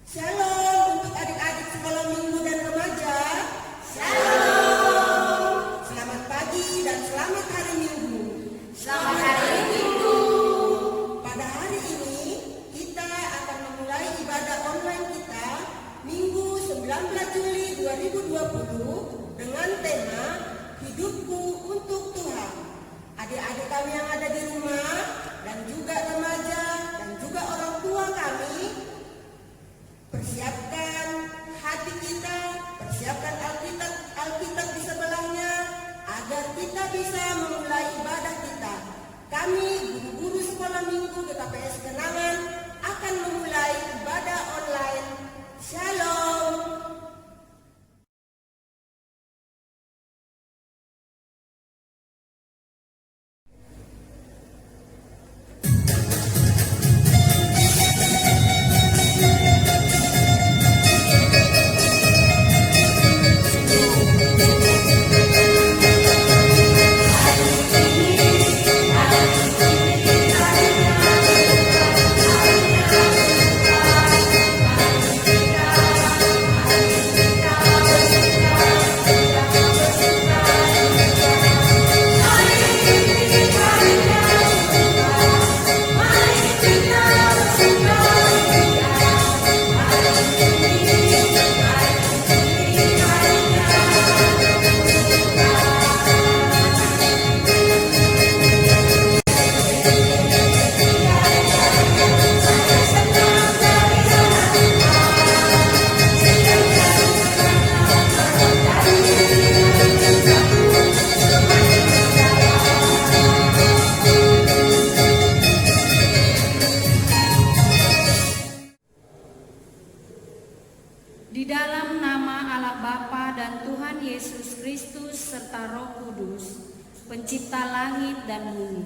Shalom untuk adik-adik sekolah minggu dan remaja. Shalom. Selamat pagi dan selamat hari Minggu. Selamat hari Minggu. Pada hari ini kita akan memulai ibadah online kita Minggu 19 Juli 2020 dengan tema Hidupku untuk Tuhan. Adik-adik kami yang ada di rumah dan juga remaja dan juga orang tua kami, persiapkan hati kita, persiapkan Alkitab di sebelahnya agar kita bisa memulai ibadah kita. Kami guru-guru sekolah minggu GKPS Kenangan akan memulai ibadah online. Shalom. Di dalam nama Allah Bapa dan Tuhan Yesus Kristus serta Roh Kudus, pencipta langit dan bumi.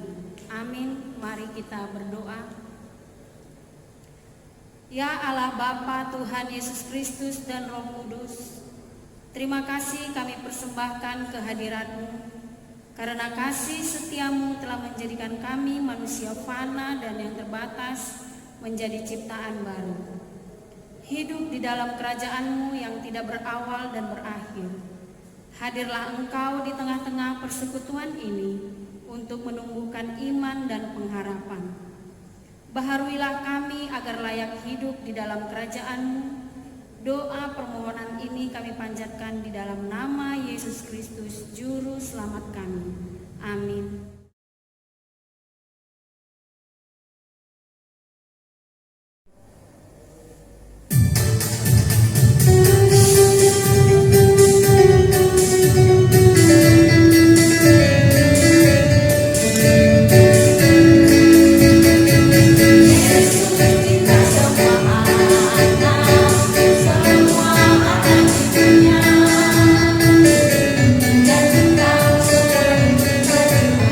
Amin. Mari kita berdoa. Ya Allah Bapa, Tuhan Yesus Kristus dan Roh Kudus, terima kasih kami persembahkan kehadirat-Mu, karena kasih setiamu telah menjadikan kami manusia fana dan yang terbatas menjadi ciptaan baru. Hidup di dalam kerajaan-Mu yang tidak berawal dan berakhir. Hadirlah Engkau di tengah-tengah persekutuan ini untuk menumbuhkan iman dan pengharapan. Baharuilah kami agar layak hidup di dalam kerajaan-Mu. Doa permohonan ini kami panjatkan di dalam nama Yesus Kristus, Juru Selamat kami. Amin.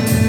Dan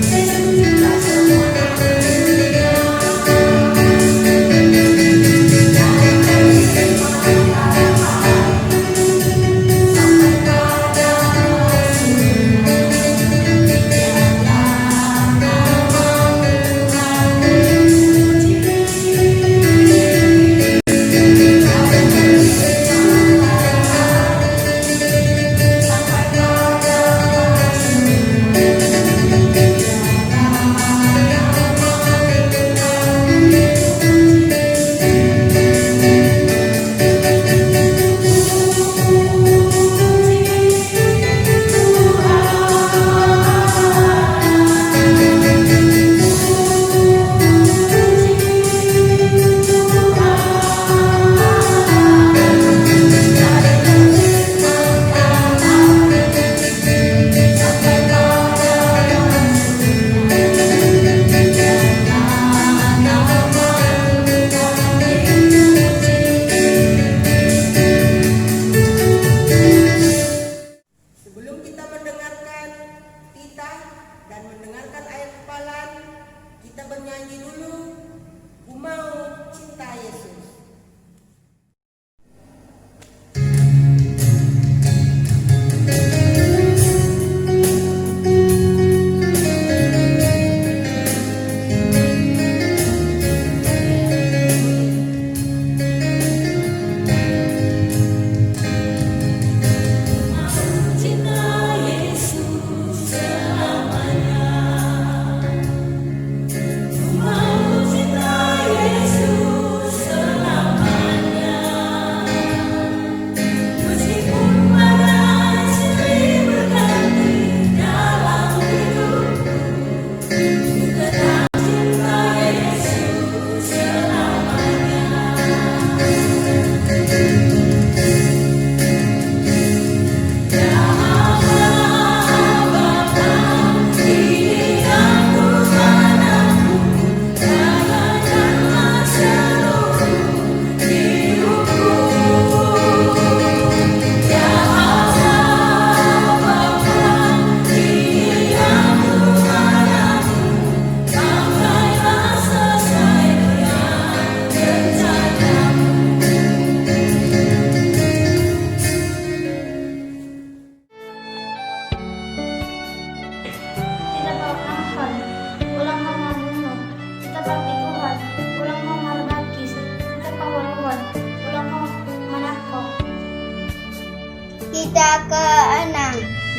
Kita ke-6,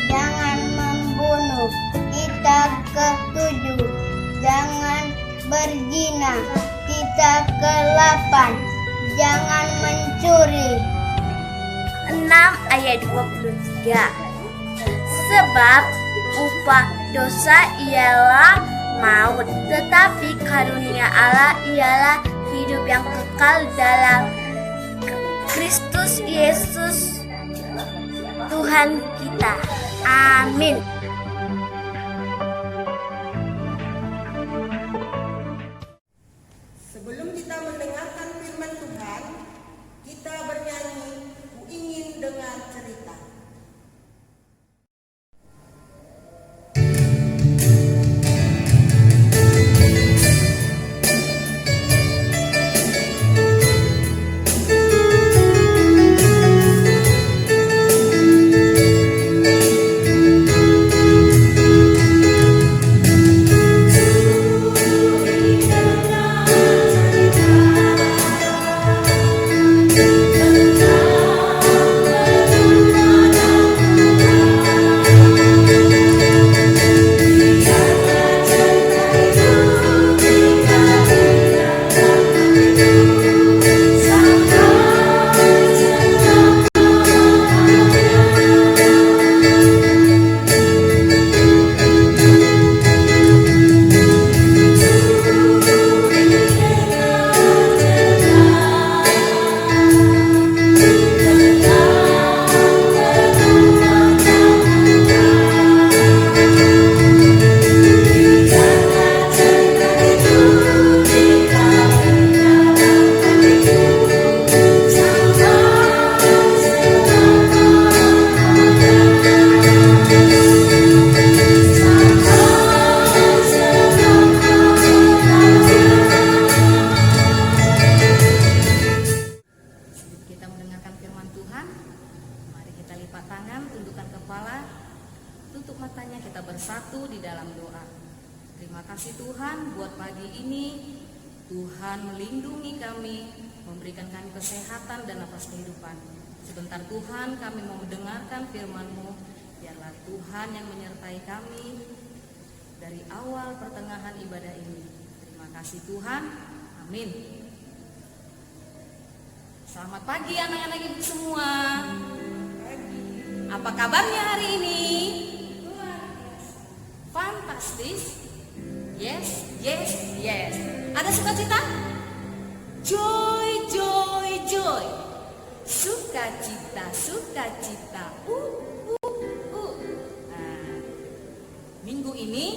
jangan membunuh. Kita ke-7, jangan berzina. Kita ke-8, jangan mencuri. 6 ayat 23. Sebab upah dosa ialah maut, tetapi karunia Allah ialah hidup yang kekal dalam Kristus Yesus Tuhan kita. Amin. Sebelum kita mendengarkan firman Tuhan, kita bernyanyi "Ku Ingin Dengar Cerita". bersatu di dalam doa. Terima kasih Tuhan buat pagi ini. Tuhan melindungi kami, memberikan kami kesehatan dan nafas kehidupan. Sebentar Tuhan, kami mau mendengarkan firman-Mu. Biarlah Tuhan yang menyertai kami dari awal pertengahan ibadah ini. Terima kasih Tuhan. Amin. Selamat pagi anak-anak ibu semua. Apa kabarnya hari ini? Fantastis. Yes, yes, yes. Ada sukacita? Joy, joy, joy. Sukacita, sukacita. Nah, minggu ini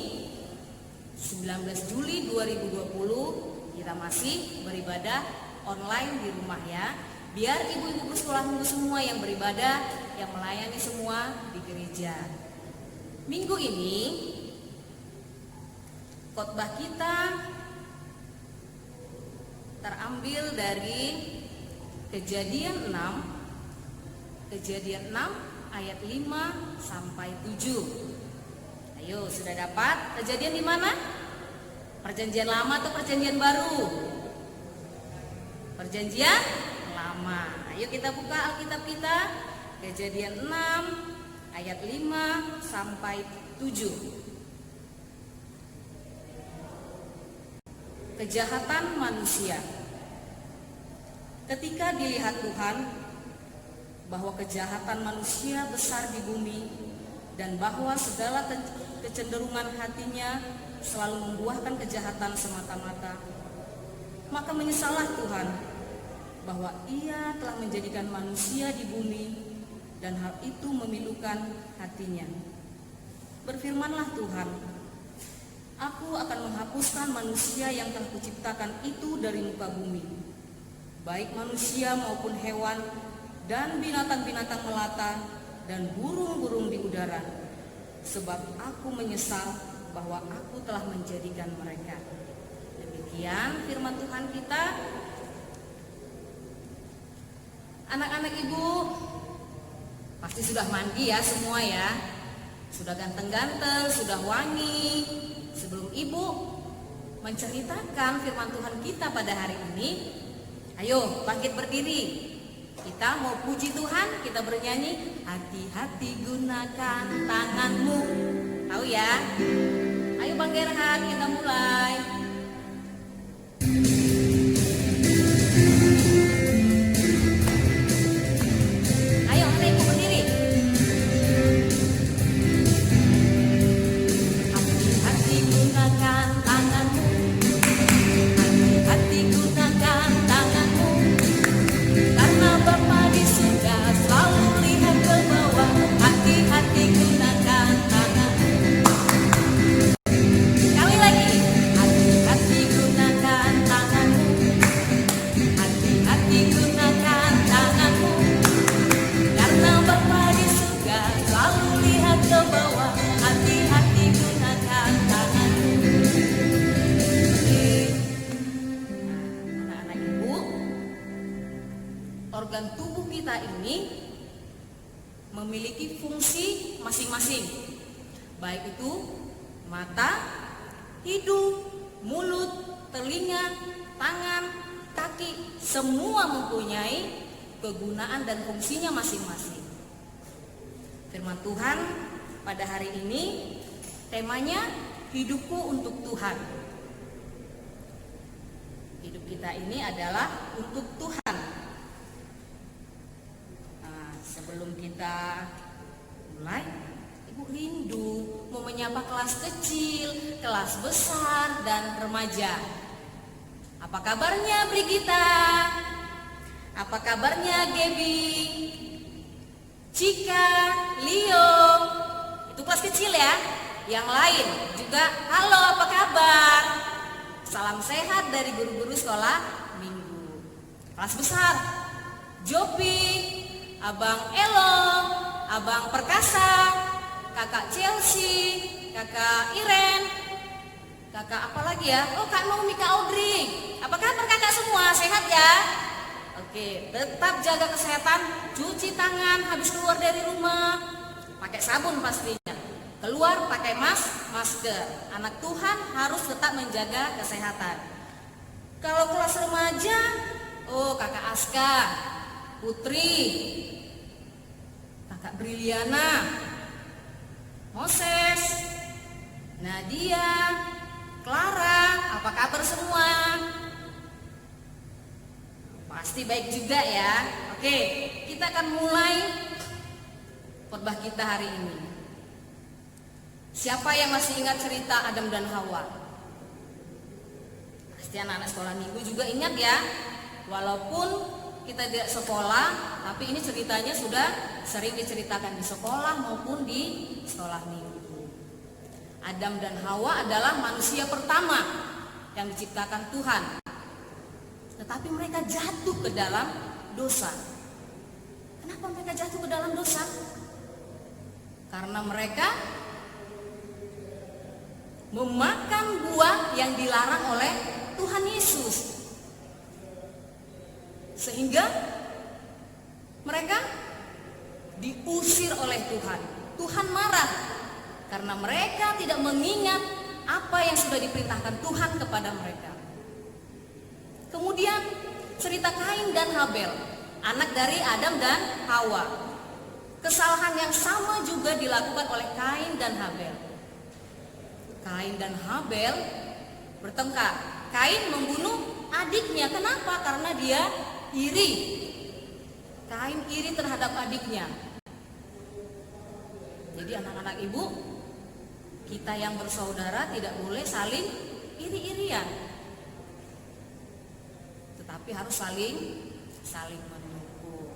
19 Juli 2020 kita masih beribadah online di rumah ya. Biar ibu-ibu bersekolah minggu semua yang beribadah, yang melayani semua di gereja. Minggu ini khotbah kita terambil dari Kejadian 6 ayat 5 sampai 7. Ayo, sudah dapat? Kejadian di mana? Perjanjian lama atau perjanjian baru? Perjanjian lama. Ayo kita buka Alkitab kita. Kejadian 6 ayat 5 sampai 7. Kejahatan manusia. Ketika dilihat Tuhan bahwa kejahatan manusia besar di bumi dan bahwa segala kecenderungan hatinya selalu membuahkan kejahatan semata-mata, maka menyesallah Tuhan bahwa Ia telah menjadikan manusia di bumi dan hal itu memilukan hatinya. Berfirmanlah Tuhan, Aku akan menghapuskan manusia yang telah kuciptakan itu dari muka bumi, baik manusia maupun hewan dan binatang-binatang melata dan burung-burung di udara, sebab aku menyesal bahwa aku telah menjadikan mereka. Demikian firman Tuhan kita. Anak-anak ibu pasti sudah mandi ya semua ya, sudah ganteng-ganteng, sudah wangi. Sebelum ibu menceritakan firman Tuhan kita pada hari ini, ayo bangkit berdiri. Kita mau puji Tuhan, kita bernyanyi, hati-hati gunakan tanganmu. Tahu ya? Ayo Bang Gerhard, kita mulai. Ayo, anak ibu berdiri. Hati-hati gunakan tanganmu. Hati-hati gunakan tanganmu. Karena Bapa di surga selalu lihat ke bawah. Hati-hati gunakan tanganmu. Sekali lagi. Hati-hati gunakan tanganmu. Hati-hati gunakan tanganmu. Karena Bapa di surga selalu lihat ke bawah. Hati-hati gunakan tanganmu. Oke. Anak-anak ibu, organ tubuh kita ini memiliki fungsi masing-masing, baik itu mata, hidung, mulut, telinga, tangan, kaki, semua mempunyai kegunaan dan fungsinya masing-masing. Firman Tuhan pada hari ini temanya hidupku untuk Tuhan. Hidup kita ini adalah untuk Tuhan. Nah, sebelum kita mulai, Ibu rindu mau menyapa kelas kecil, kelas besar, dan remaja. Apa kabarnya Brigita? Apa kabarnya Gaby? Cika, Leo? Itu kelas kecil ya. Yang lain juga, halo apa kabar? Salam sehat dari guru-guru sekolah minggu. Kelas besar, Jopi, Abang Elo, Abang Perkasa, Kakak Chelsea, Kakak Iren, Kakak apa lagi ya? Oh, Kak Naomi, Kak Audrey. Apa kabar kakak semua? Sehat ya? Oke, tetap jaga kesehatan, cuci tangan habis keluar dari rumah, pakai sabun pastinya. Keluar pakai masker. Anak Tuhan harus tetap menjaga kesehatan. Kalau kelas remaja, oh Kakak Aska, Putri, Kakak Briliana, Moses, Nadia, Clara, apa kabar semua? Pasti baik juga ya. Oke, kita akan mulai khotbah kita hari ini. Siapa yang masih ingat cerita Adam dan Hawa? Pasti anak-anak sekolah minggu juga ingat ya. Walaupun kita tidak sekolah, tapi ini ceritanya sudah sering diceritakan di sekolah maupun di sekolah minggu. Adam dan Hawa adalah manusia pertama yang diciptakan Tuhan. Tetapi mereka jatuh ke dalam dosa. Kenapa mereka jatuh ke dalam dosa? Karena mereka memakan buah yang dilarang oleh Tuhan Yesus. Sehingga mereka diusir oleh Tuhan. Tuhan marah karena mereka tidak mengingat apa yang sudah diperintahkan Tuhan kepada mereka. Kemudian cerita Kain dan Habel, anak dari Adam dan Hawa. Kesalahan yang sama juga dilakukan oleh Kain dan Habel. Kain dan Habel bertengkar. Kain membunuh adiknya. Kenapa? Karena dia iri. Kain iri terhadap adiknya. Jadi anak-anak ibu, kita yang bersaudara tidak boleh saling iri-irian, tetapi harus saling mendukung.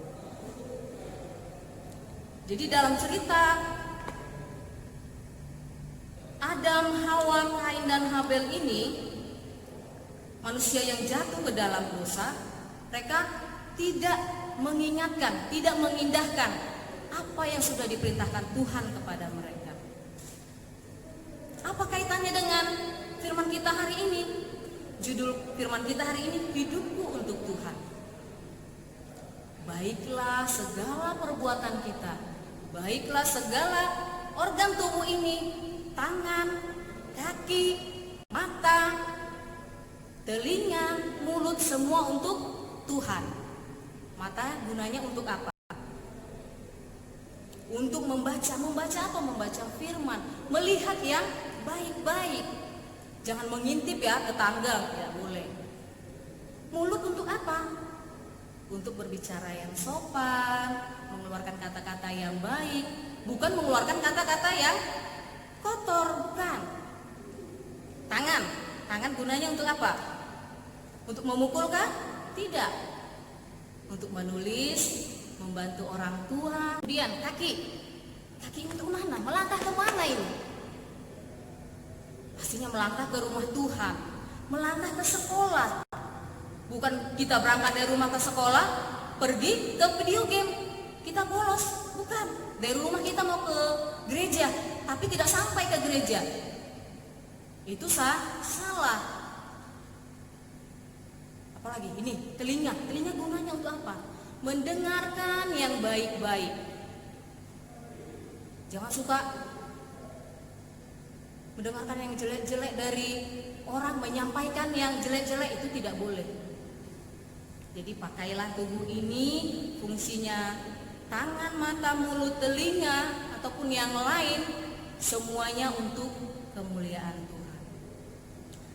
Jadi dalam cerita Adam, Hawa, Kain dan Habel ini, manusia yang jatuh ke dalam dosa, mereka tidak mengingatkan, tidak mengindahkan apa yang sudah diperintahkan Tuhan kepada mereka. Apa kaitannya dengan firman kita hari ini? Judul firman kita hari ini, hidupku untuk Tuhan. Baiklah segala perbuatan kita, baiklah segala organ tubuh ini, tangan, kaki, mata, telinga, mulut, semua untuk Tuhan. Mata gunanya untuk apa? Untuk membaca apa? Membaca firman, melihat yang baik-baik. Jangan mengintip ya tetangga, tidak boleh. Mulut untuk apa? Untuk berbicara yang sopan, mengeluarkan kata-kata yang baik, bukan mengeluarkan kata-kata yang kotor, bukan. Tangan gunanya untuk apa? Untuk memukul kah? Tidak. Untuk menulis, membantu orang tua. Kemudian kaki untuk mana? Melangkah ke mana ini? Pastinya melangkah ke rumah Tuhan, melangkah ke sekolah. Bukan kita berangkat dari rumah ke sekolah, pergi ke video game, kita bolos. Bukan, dari rumah kita mau ke gereja, tapi tidak sampai ke gereja. Itu salah. Apalagi ini, telinga gunanya untuk apa? Mendengarkan yang baik-baik. Jangan suka mendengarkan yang jelek-jelek dari orang, menyampaikan yang jelek-jelek, itu tidak boleh. Jadi pakailah tubuh ini, fungsinya tangan, mata, mulut, telinga, ataupun yang lain, semuanya untuk kemuliaan Tuhan.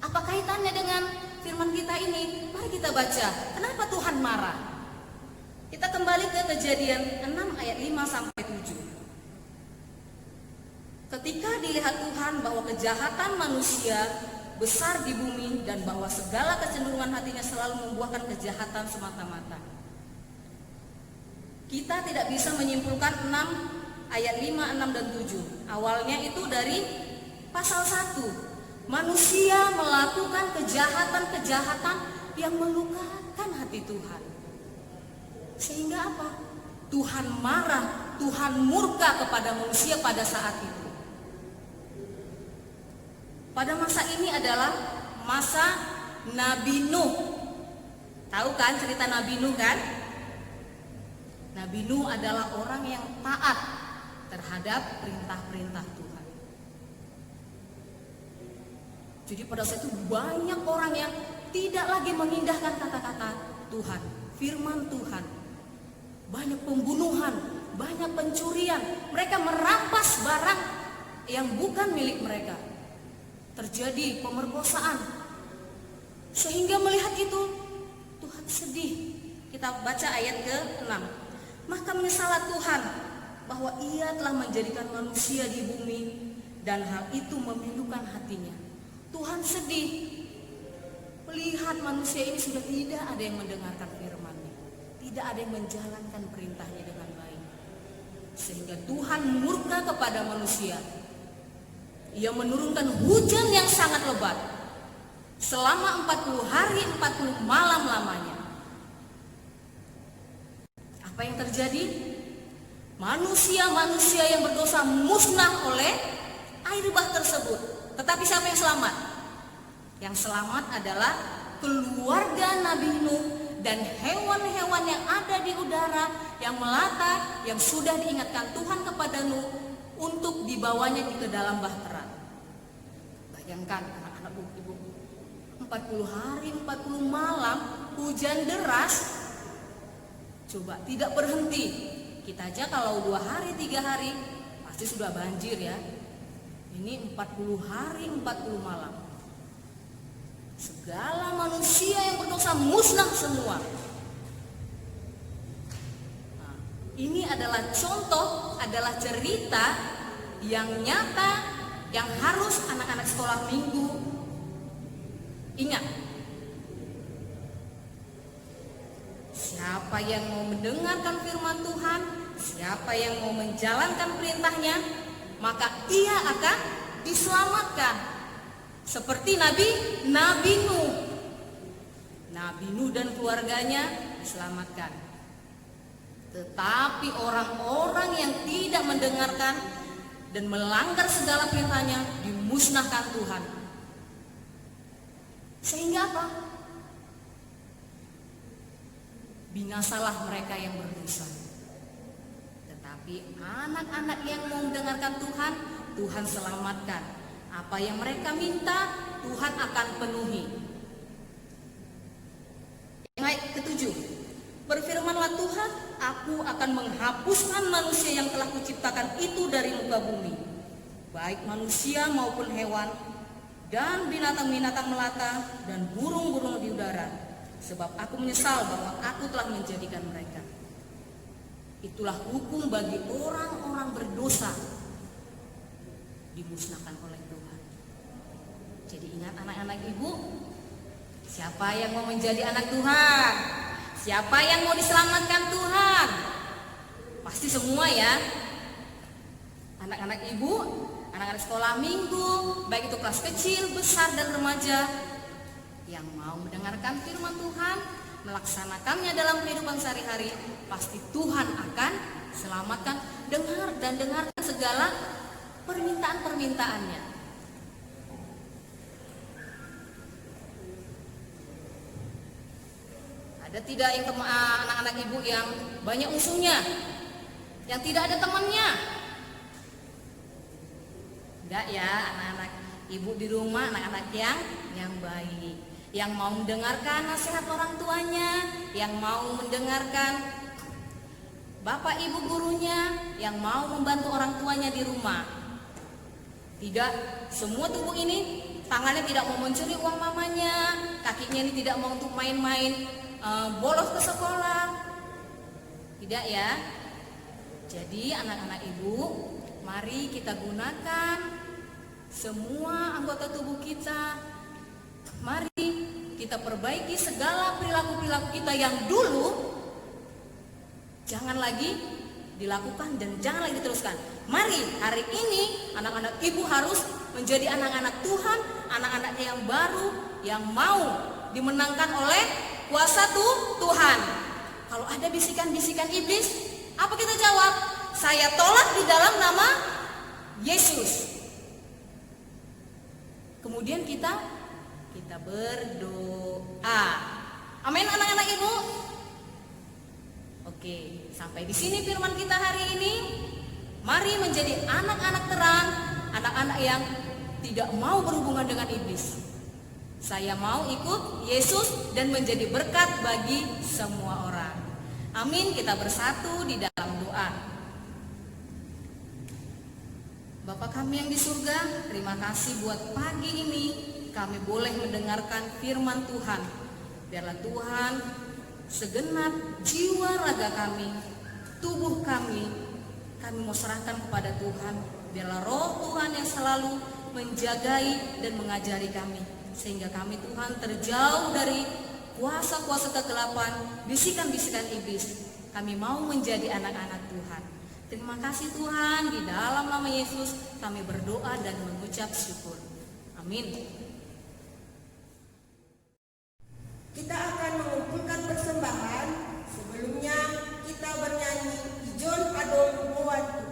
Apa kaitannya dengan firman kita ini? Mari kita baca. Kenapa Tuhan marah? Kita kembali ke Kejadian 6 ayat 5 sampai 7. Ketika dilihat Tuhan bahwa kejahatan manusia besar di bumi dan bahwa segala kecenderungan hatinya selalu membuahkan kejahatan semata-mata. Kita tidak bisa menyimpulkan 6 ayat 5, 6 dan 7. Awalnya itu dari pasal 1. Manusia melakukan kejahatan-kejahatan yang melukakan hati Tuhan. Sehingga apa? Tuhan marah, Tuhan murka kepada manusia pada saat itu. Pada masa ini adalah masa Nabi Nuh. Tahu kan cerita Nabi Nuh kan? Nabi Nuh adalah orang yang taat terhadap perintah-perintah Tuhan. Jadi pada saat itu banyak orang yang tidak lagi mengindahkan kata-kata Tuhan, firman Tuhan. Banyak pembunuhan, banyak pencurian. Mereka merampas barang yang bukan milik mereka. Terjadi pemerkosaan. Sehingga melihat itu Tuhan sedih. Kita baca ayat ke-6. Maka menyesallah Tuhan bahwa Ia telah menjadikan manusia di bumi dan hal itu memilukan hatinya. Tuhan sedih melihat manusia ini sudah tidak ada yang mendengarkan firman-Nya, tidak ada yang menjalankan perintahnya dengan baik. Sehingga Tuhan murka kepada manusia. Ia menurunkan hujan yang sangat lebat selama 40 hari 40 malam lamanya. Apa yang terjadi? Manusia-manusia yang berdosa musnah oleh air bah tersebut. Tetapi siapa yang selamat? Yang selamat adalah keluarga Nabi Nuh dan hewan-hewan yang ada di udara, yang melata, yang sudah diingatkan Tuhan kepada Nuh untuk dibawanya ke dalam bahtera. Bayangkan anak-anak ibu, 40 hari 40 malam hujan deras. Coba tidak berhenti. Kita aja kalau 2 hari 3 hari pasti sudah banjir ya. Ini 40 hari 40 malam. Segala manusia yang berdosa musnah semua. Nah, ini adalah contoh, adalah cerita yang nyata, yang harus anak-anak sekolah minggu ingat. Siapa yang mau mendengarkan firman Tuhan, siapa yang mau menjalankan perintahnya, maka ia akan diselamatkan. Seperti Nabi Nuh. Nabi Nuh dan keluarganya diselamatkan. Tetapi orang-orang yang tidak mendengarkan dan melanggar segala perintahnya dimusnahkan Tuhan. Sehingga apa? Binasalah mereka yang berdosa. Tetapi anak-anak yang mau mendengarkan Tuhan, Tuhan selamatkan. Apa yang mereka minta, Tuhan akan penuhi. Yang ke-7, berfirmanlah Tuhan aku akan menghapuskan manusia yang telah kuciptakan itu dari muka bumi, baik manusia maupun hewan, dan binatang-binatang melata, dan burung-burung di udara, sebab aku menyesal bahwa aku telah menjadikan mereka. Itulah hukum bagi orang-orang berdosa, dimusnahkan oleh Tuhan. Jadi ingat anak-anak ibu, siapa yang mau menjadi anak Tuhan? Siapa yang mau diselamatkan Tuhan? Pasti semua ya. Anak-anak ibu, anak-anak sekolah minggu, baik itu kelas kecil, besar, dan remaja, yang mau mendengarkan firman Tuhan, melaksanakannya dalam kehidupan sehari-hari, pasti Tuhan akan selamatkan. Dengar dan dengarkan segala permintaan-permintaannya. Ada tidak yang anak-anak ibu yang banyak musuhnya, yang tidak ada temannya? Enggak ya, anak-anak ibu di rumah, anak-anak yang baik, yang mau mendengarkan nasihat orang tuanya, yang mau mendengarkan bapak ibu gurunya, yang mau membantu orang tuanya di rumah. Tidak semua tubuh ini, tangannya tidak mau mencuri uang mamanya, kakinya ini tidak mau untuk main-main bolos ke sekolah. Tidak ya. Jadi anak-anak ibu, mari kita gunakan semua anggota tubuh kita. Mari kita perbaiki segala perilaku-perilaku kita yang dulu jangan lagi dilakukan dan jangan lagi diteruskan. Mari hari ini anak-anak ibu harus menjadi anak-anak Tuhan, anak-anaknya yang baru, yang mau dimenangkan oleh kuasa Tuhan. Kalau ada bisikan-bisikan iblis, apa kita jawab? Saya tolak di dalam nama Yesus. Kemudian kita berdoa. Amin anak-anak ibu. Oke, sampai di sini firman kita hari ini. Mari menjadi anak-anak terang, anak-anak yang tidak mau berhubungan dengan iblis. Saya mau ikut Yesus dan menjadi berkat bagi semua orang. Amin, kita bersatu di dalam doa. Bapa kami yang di surga, terima kasih buat pagi ini kami boleh mendengarkan firman Tuhan. Biarlah Tuhan segenap jiwa raga kami, tubuh kami mau serahkan kepada Tuhan. Biarlah roh Tuhan yang selalu menjagai dan mengajari kami, sehingga kami Tuhan terjauh dari kuasa-kuasa kegelapan, bisikan-bisikan iblis. Kami mau menjadi anak-anak Tuhan. Terima kasih Tuhan, di dalam nama Yesus kami berdoa dan mengucap syukur. Amin. Kita akan mengumpulkan persembahan. Sebelumnya kita bernyanyi Ijon Adol Buat Tuhan.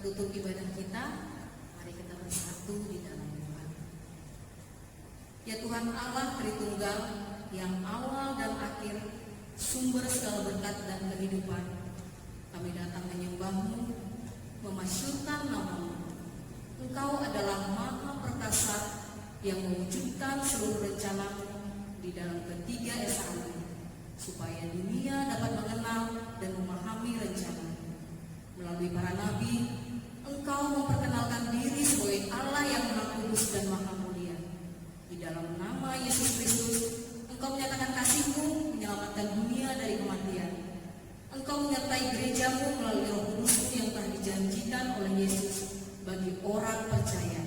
Tutup ibadah kita, mari kita bersatu di dalam Tuhan. Ya Tuhan Allah Tritunggal, yang awal dan akhir, sumber segala berkat dan kehidupan, kami datang menyembah-Mu, memasyurkan nama-Mu. yang mewujudkan seluruh rencanamu di dalam ketiga esamu, supaya dunia dapat mengenal dan memahami rencana. Melalui para nabi, Engkau memperkenalkan diri sebagai Allah yang Maha Kudus dan Maha Mulia. Di dalam nama Yesus Kristus, Engkau menyatakan kasih-Mu menyelamatkan dunia dari kematian. Engkau menyertai gerejamu melalui Roh Kudus-Mu yang telah dijanjikan oleh Yesus bagi orang percaya.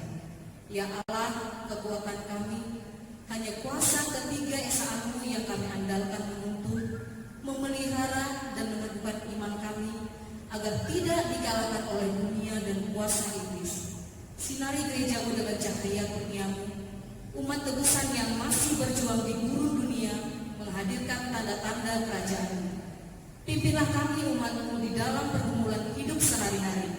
Ya Allah, kekuatan kami, hanya kuasa ketiga esa-Mu yang kami andalkan menuntun, memelihara dan meneguhkan iman kami, agar tidak dikalahkan oleh dunia dan kuasa iblis. Sinari gerejamu dengan cahaya kurnia-Mu, umat tebusan yang masih berjuang di gurun dunia menghadirkan tanda-tanda kerajaan-Mu. Pimpinlah kami umat-Mu di dalam pergumulan hidup sehari-hari.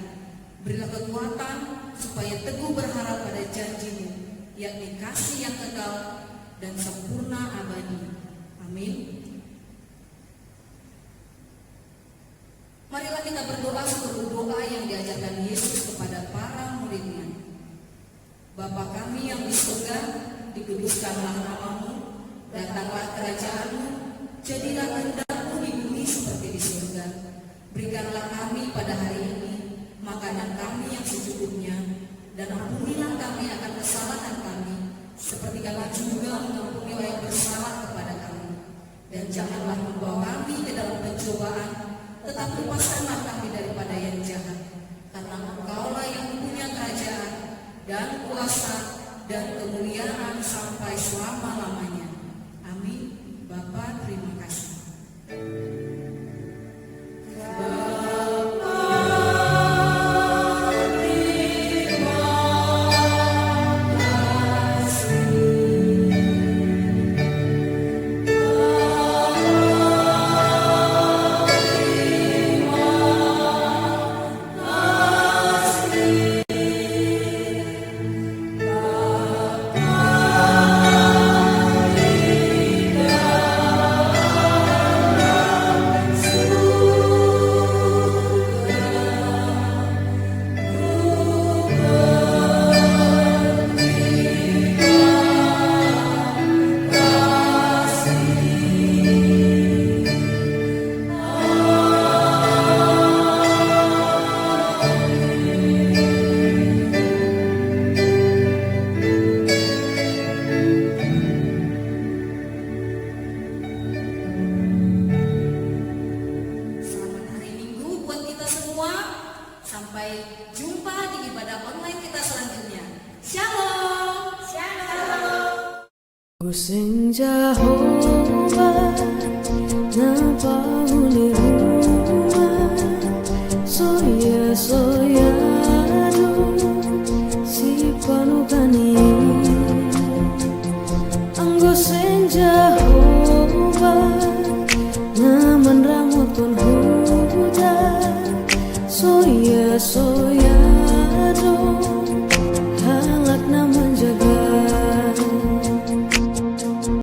Berilah kekuatan supaya teguh berharap pada janji-Mu, yakni kasih yang kekal dan sempurna abadi. Amin. Marilah kita berdoa seluruh doa yang diajarkan Yesus kepada para murid-Nya. Bapa kami yang di surga, dikuduskanlah nama-Mu, datanglah kerajaan-Mu, jadilah kehendak-Mu di bumi seperti di surga. Berikanlah kami pada hari ini makanan kami yang secukupnya, dan ampunilah kami akan kesalahan kami, seperti kami juga mengampuni orang yang bersalah kepada kami. Dan janganlah membawa kami ke dalam pencobaan, tetapi lepaskanlah kami daripada yang jahat. Karena Engkaulah yang punya kerajaan dan kuasa dan kemuliaan sampai selama-lamanya. Amin. Bapa, terima kasih. Sampai jumpa di ibadah online kita selanjutnya. Shalom. Shalom. Sing Jehovah